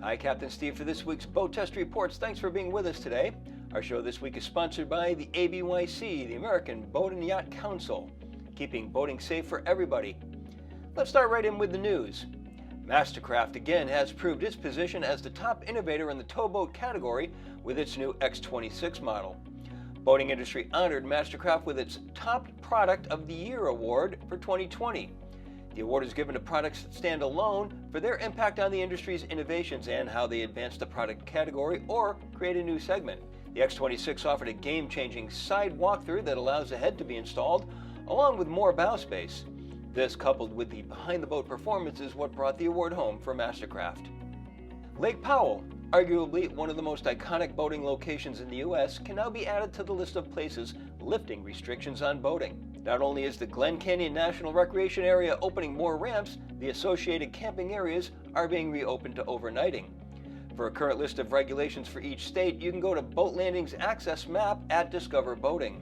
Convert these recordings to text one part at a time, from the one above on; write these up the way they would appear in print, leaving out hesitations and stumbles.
Hi, Captain Steve for this week's Boat Test Reports. Thanks for being with us today. Our show this week is sponsored by the ABYC, the American Boat and Yacht Council, keeping boating safe for everybody. Let's start right in with the news. Mastercraft again has proved its position as the top innovator in the towboat category with its new X26 model. Boating industry honored Mastercraft with its Top Product of the Year award for 2020. The award is given to products that stand alone for their impact on the industry's innovations and how they advance the product category or create a new segment. The X26 offered a game-changing side walkthrough that allows the head to be installed, along with more bow space. This, coupled with the behind-the-boat performance, is what brought the award home for Mastercraft. Lake Powell, arguably one of the most iconic boating locations in the U.S., can now be added to the list of places lifting restrictions on boating. Not only is the Glen Canyon National Recreation Area opening more ramps, the associated camping areas are being reopened to overnighting. For a current list of regulations for each state, you can go to Boat Landing's access map at Discover Boating.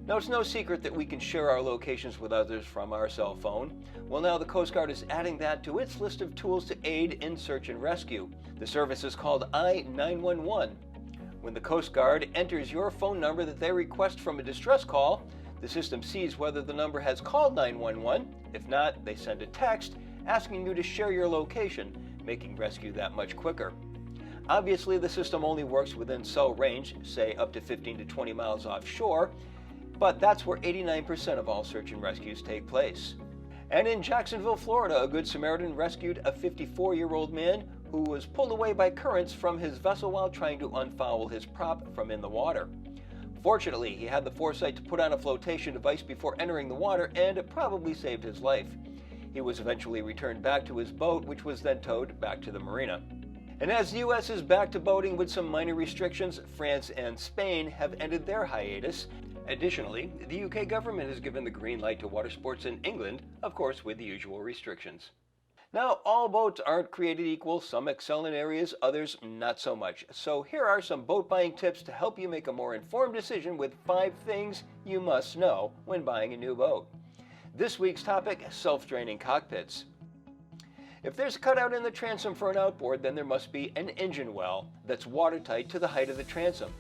Now, it's no secret that we can share our locations with others from our cell phone. Well, now the Coast Guard is adding that to its list of tools to aid in search and rescue. The service is called I-911. When the Coast Guard enters your phone number that they request from a distress call, the system sees whether the number has called 911. If not, they send a text asking you to share your location, making rescue that much quicker. Obviously, the system only works within cell range, say up to 15 to 20 miles offshore, but that's where 89% of all search and rescues take place. And in Jacksonville, Florida, a Good Samaritan rescued a 54-year-old man who was pulled away by currents from his vessel while trying to unfoul his prop from in the water. Fortunately, he had the foresight to put on a flotation device before entering the water, and it probably saved his life. He was eventually returned back to his boat, which was then towed back to the marina. And as the U.S. is back to boating with some minor restrictions, France and Spain have ended their hiatus. Additionally, the UK government has given the green light to water sports in England, of course with the usual restrictions. Now, all boats aren't created equal. Some excel in areas, others not so much. So here are some boat buying tips to help you make a more informed decision with 5 things you must know when buying a new boat. This week's topic, self-draining cockpits. If there's a cutout in the transom for an outboard, then there must be an engine well that's watertight to the height of the transom.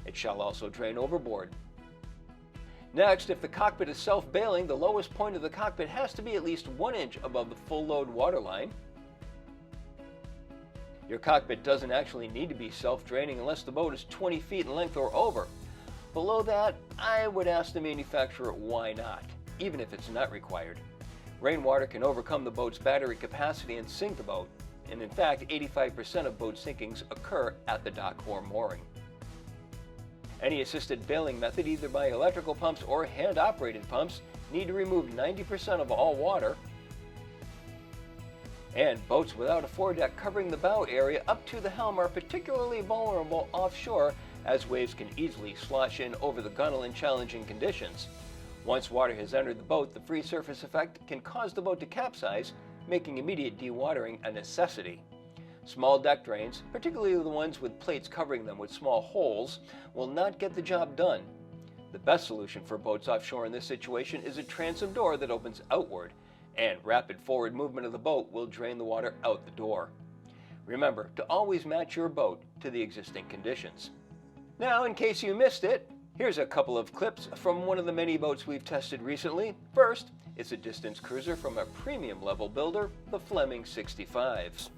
It shall also drain overboard. Next, if the cockpit is self-bailing, the lowest point of the cockpit has to be at least 1 inch above the full load waterline. Your cockpit doesn't actually need to be self-draining unless the boat is 20 feet in length or over. Below that, I would ask the manufacturer why not, even if it's not required. Rainwater can overcome the boat's battery capacity and sink the boat, and in fact, 85% of boat sinkings occur at the dock or mooring. Any assisted bailing method, either by electrical pumps or hand-operated pumps, need to remove 90% of all water. And boats without a foredeck covering the bow area up to the helm are particularly vulnerable offshore, as waves can easily slosh in over the gunnel in challenging conditions. Once water has entered the boat, the free surface effect can cause the boat to capsize, making immediate dewatering a necessity. Small deck drains, particularly the ones with plates covering them with small holes, will not get the job done. The best solution for boats offshore in this situation is a transom door that opens outward, and rapid forward movement of the boat will drain the water out the door. Remember to always match your boat to the existing conditions. Now, in case you missed it, here's a couple of clips from one of the many boats we've tested recently. First, it's a distance cruiser from a premium level builder, the Fleming 65s.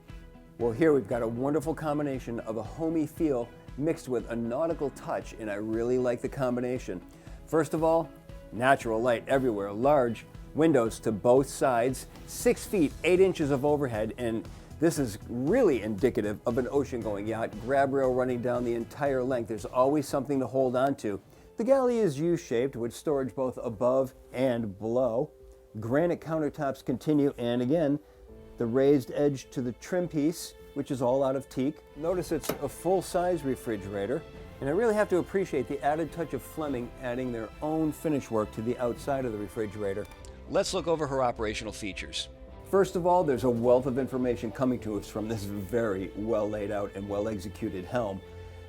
Well, here we've got a wonderful combination of a homey feel mixed with a nautical touch, and I really like the combination. First of all, natural light everywhere, large windows to both sides, 6 feet 8 inches of overhead, and this is really indicative of an ocean-going yacht. Grab rail running down the entire length. There's always something to hold on to. The galley is U-shaped with storage both above and below. Granite countertops continue, and again, the raised edge to the trim piece, which is all out of teak. Notice it's a full-size refrigerator, and I really have to appreciate the added touch of Fleming adding their own finish work to the outside of the refrigerator. Let's look over her operational features. First of all, there's a wealth of information coming to us from this very well laid out and well executed helm.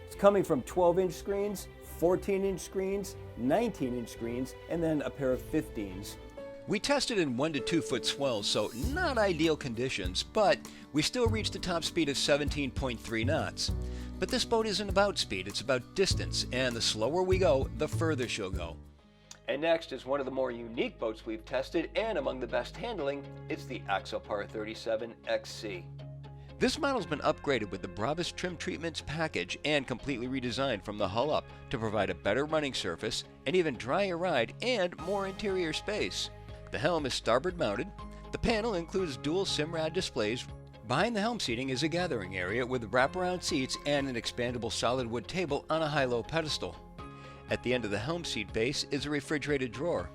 It's coming from 12-inch screens, 14-inch screens, 19-inch screens, and then a pair of 15s. We tested in 1 to 2 foot swells, so not ideal conditions, but we still reached a top speed of 17.3 knots. But this boat isn't about speed, it's about distance, and the slower we go, the further she'll go. And next is one of the more unique boats we've tested, and among the best handling, it's the Axopar 37 XC. This model's been upgraded with the Bravus Trim Treatments package and completely redesigned from the hull up to provide a better running surface, an even drier ride, and more interior space. The helm is starboard mounted. The panel includes dual Simrad displays. Behind the helm seating is a gathering area with wraparound seats and an expandable solid wood table on a high-low pedestal. At the end of the helm seat base is a refrigerated drawer.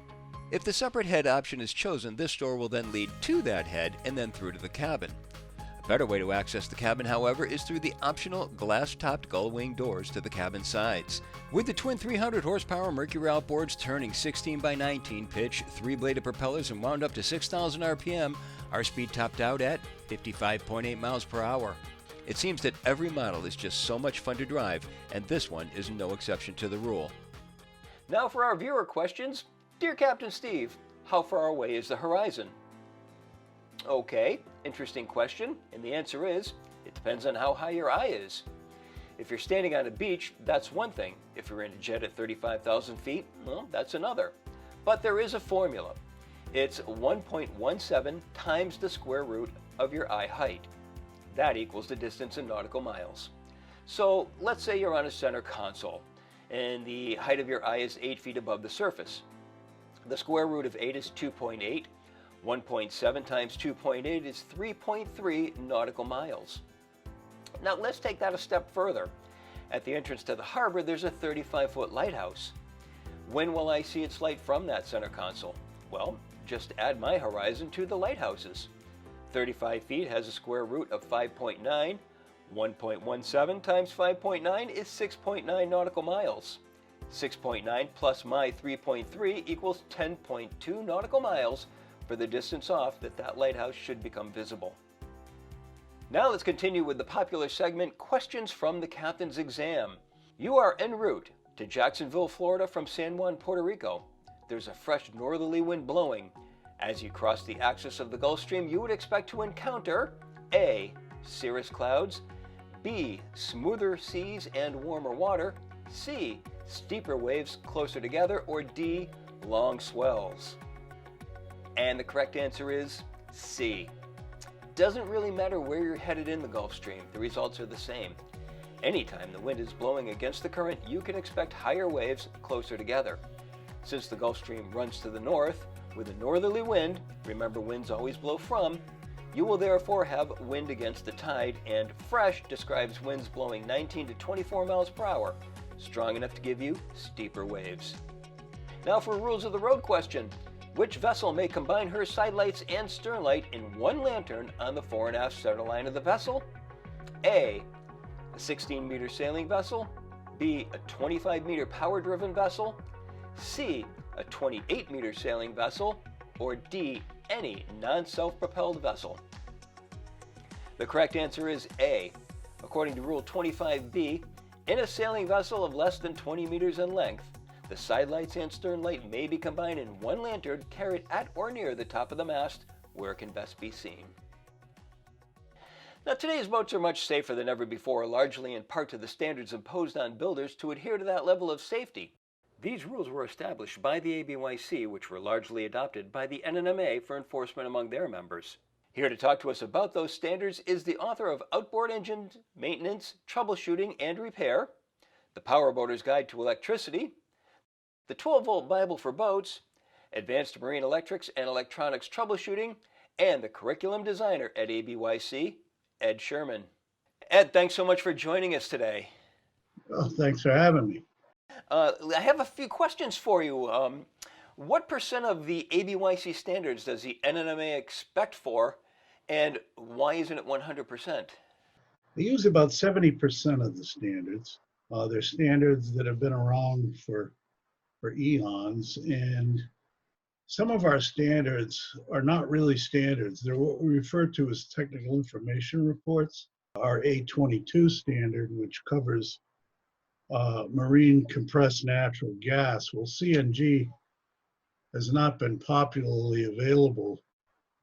If the separate head option is chosen, this door will then lead to that head and then through to the cabin. A better way to access the cabin, however, is through the optional glass-topped gull-wing doors to the cabin sides. With the twin 300 horsepower Mercury outboards turning 16 by 19 pitch, 3-bladed propellers, and wound up to 6,000 RPM, our speed topped out at 55.8 miles per hour. It seems that every model is just so much fun to drive, and this one is no exception to the rule. Now for our viewer questions. Dear Captain Steve, how far away is the horizon? Okay, interesting question, and the answer is, it depends on how high your eye is. If you're standing on a beach, that's one thing. If you're in a jet at 35,000 feet, well, that's another. But there is a formula. It's 1.17 times the square root of your eye height. That equals the distance in nautical miles. So let's say you're on a center console, and the height of your eye is 8 feet above the surface. The square root of 8 is 2.8. 1.7 times 2.8 is 3.3 nautical miles. Now let's take that a step further. At the entrance to the harbor, there's a 35-foot lighthouse. When will I see its light from that center console? Well, just add my horizon to the lighthouse's. 35 feet has a square root of 5.9. 1.17 times 5.9 is 6.9 nautical miles. 6.9 plus my 3.3 equals 10.2 nautical miles for the distance off that lighthouse should become visible. Now let's continue with the popular segment, Questions from the Captain's Exam. You are en route to Jacksonville, Florida from San Juan, Puerto Rico. There's a fresh northerly wind blowing. As you cross the axis of the Gulf Stream, you would expect to encounter A. cirrus clouds, B. smoother seas and warmer water, C. steeper waves closer together, or D. long swells. And the correct answer is C. Doesn't really matter where you're headed in the Gulf Stream, the results are the same. Anytime the wind is blowing against the current, you can expect higher waves closer together. Since the Gulf Stream runs to the north, with a northerly wind, remember winds always blow from, you will therefore have wind against the tide, and fresh describes winds blowing 19 to 24 miles per hour, strong enough to give you steeper waves. Now for a rules of the road question. Which vessel may combine her side lights and stern light in one lantern on the fore and aft center line of the vessel? A. a 16-meter sailing vessel, B. a 25-meter power-driven vessel, C. a 28-meter sailing vessel, or D. any non-self-propelled vessel. The correct answer is A. According to Rule 25B, in a sailing vessel of less than 20 meters in length, the side lights and stern light may be combined in one lantern carried at or near the top of the mast, where it can best be seen. Now, today's boats are much safer than ever before, largely in part to the standards imposed on builders to adhere to that level of safety. These rules were established by the ABYC, which were largely adopted by the NNMA for enforcement among their members. Here to talk to us about those standards is the author of Outboard Engine Maintenance, Troubleshooting, and Repair, The Power Boater's Guide to Electricity, the 12-Volt Bible for Boats, Advanced Marine Electrics and Electronics Troubleshooting, and the Curriculum Designer at ABYC, Ed Sherman. Ed, thanks so much for joining us today. Well, thanks for having me. I have a few questions for you. What percent of the ABYC standards does the NNMA expect for, and why isn't it 100%? They use about 70% of the standards. They're standards that have been around for eons, and some of our standards are not really standards. They're what we refer to as technical information reports. Our A22 standard, which covers marine compressed natural gas, well, CNG has not been popularly available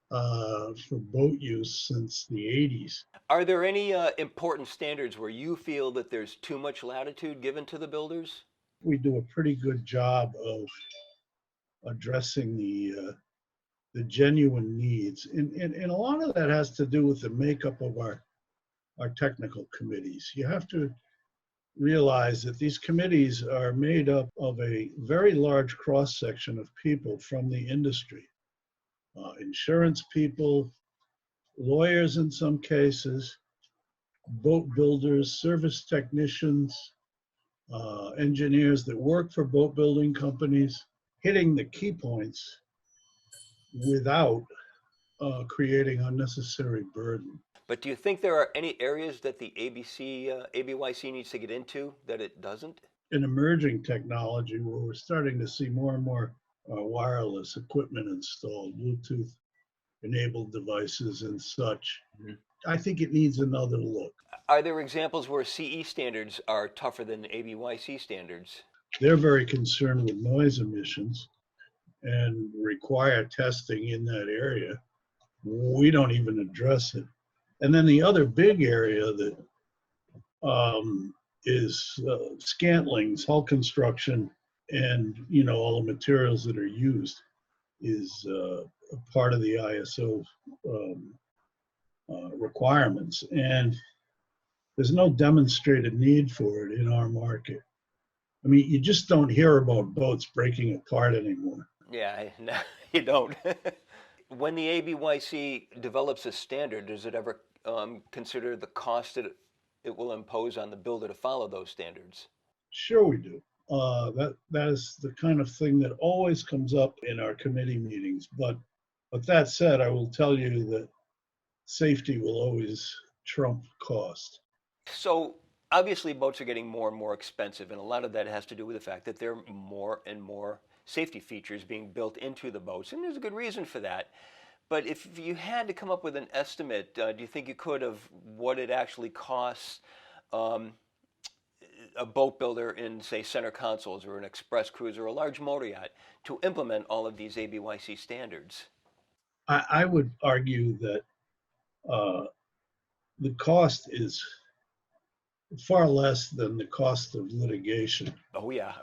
for boat use since the 80s. Are there any important standards where you feel that there's too much latitude given to the builders? We do a pretty good job of addressing the genuine needs. And a lot of that has to do with the makeup of our technical committees. You have to realize that these committees are made up of a very large cross-section of people from the industry. Insurance people, lawyers in some cases, boat builders, service technicians, engineers that work for boat building companies, hitting the key points without creating unnecessary burden. But do you think there are any areas that the ABYC needs to get into that it doesn't? An emerging technology where we're starting to see more and more wireless equipment installed, Bluetooth enabled devices and such. Mm-hmm. I think it needs another look. Are there examples where CE standards are tougher than ABYC standards? They're very concerned with noise emissions and require testing in that area. We don't even address it. And then the other big area that is scantlings, hull construction, and all the materials that are used is a part of the ISO requirements. And there's no demonstrated need for it in our market. I mean, you just don't hear about boats breaking apart anymore. Yeah, no, you don't. When the ABYC develops a standard, does it ever consider the cost that it will impose on the builder to follow those standards? Sure we do. That is the kind of thing that always comes up in our committee meetings. But that said, I will tell you that safety will always trump cost. So obviously boats are getting more and more expensive, and a lot of that has to do with the fact that there are more and more safety features being built into the boats, and there's a good reason for that. But if you had to come up with an estimate, do you think you could, of what it actually costs a boat builder in, say, center consoles or an express cruise or a large motor yacht to implement all of these ABYC standards? I would argue that the cost is far less than the cost of litigation. Oh, yeah.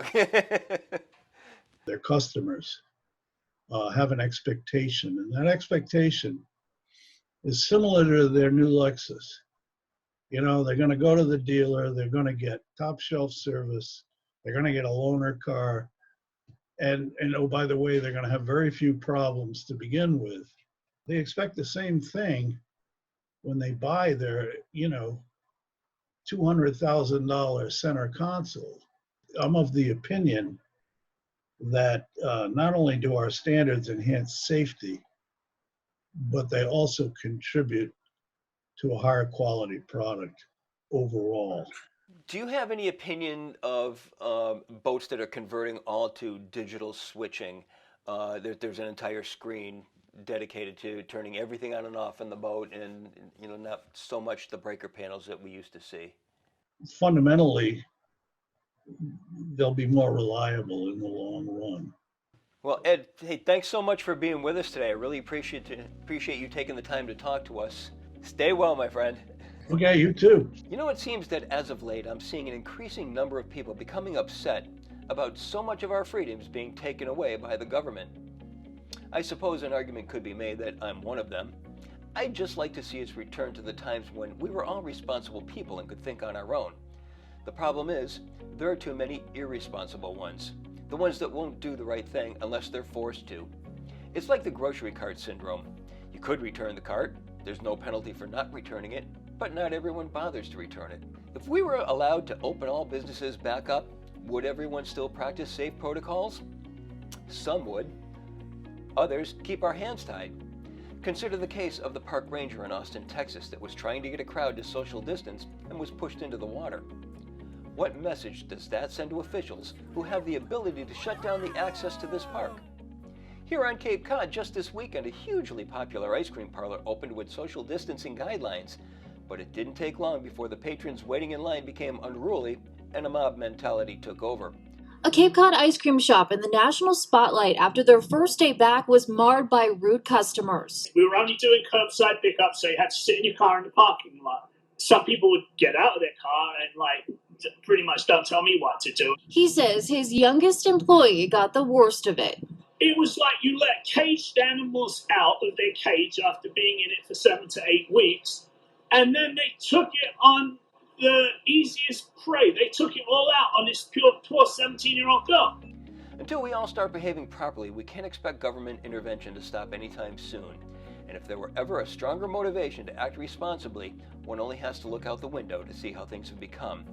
Their customers have an expectation, and that expectation is similar to their new Lexus. They're going to go to the dealer, they're going to get top shelf service, they're going to get a loaner car, and oh, by the way, they're going to have very few problems to begin with. They expect the same thing when they buy their, $200,000 center console. I'm of the opinion that not only do our standards enhance safety, but they also contribute to a higher quality product overall. Do you have any opinion of boats that are converting all to digital switching? There's an entire screen dedicated to turning everything on and off in the boat, and not so much the breaker panels that we used to see. Fundamentally, they'll be more reliable in the long run. Well, Ed, hey, thanks so much for being with us today. I really appreciate you taking the time to talk to us. Stay well, my friend. Okay, you too. It seems that as of late, I'm seeing an increasing number of people becoming upset about so much of our freedoms being taken away by the government. I suppose an argument could be made that I'm one of them. I'd just like to see us return to the times when we were all responsible people and could think on our own. The problem is, there are too many irresponsible ones. The ones that won't do the right thing unless they're forced to. It's like the grocery cart syndrome. You could return the cart, there's no penalty for not returning it, but not everyone bothers to return it. If we were allowed to open all businesses back up, would everyone still practice safe protocols? Some would. Others keep our hands tied. Consider the case of the park ranger in Austin, Texas that was trying to get a crowd to social distance and was pushed into the water. What message does that send to officials who have the ability to shut down the access to this park? Here on Cape Cod, just this weekend, a hugely popular ice cream parlor opened with social distancing guidelines, but it didn't take long before the patrons waiting in line became unruly and a mob mentality took over. A Cape Cod ice cream shop in the national spotlight after their first day back was marred by rude customers. We were only doing curbside pickup, so you had to sit in your car in the parking lot. Some people would get out of their car and pretty much don't tell me what to do. He says his youngest employee got the worst of it. It was like you let caged animals out of their cage after being in it for 7 to 8 weeks, and then they took it on the easiest prey. They took it all out on this poor 17-year-old girl. Until we all start behaving properly, we can't expect government intervention to stop anytime soon. And if there were ever a stronger motivation to act responsibly, one only has to look out the window to see how things have become.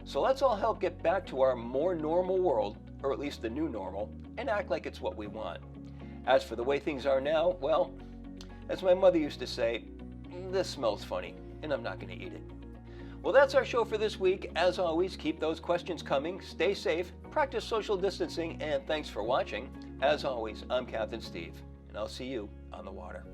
So let's all help get back to our more normal world, or at least the new normal, and act like it's what we want. As for the way things are now, well, as my mother used to say, this smells funny, and I'm not going to eat it. Well, that's our show for this week. As always, keep those questions coming, stay safe, practice social distancing, and thanks for watching. As always, I'm Captain Steve, and I'll see you on the water.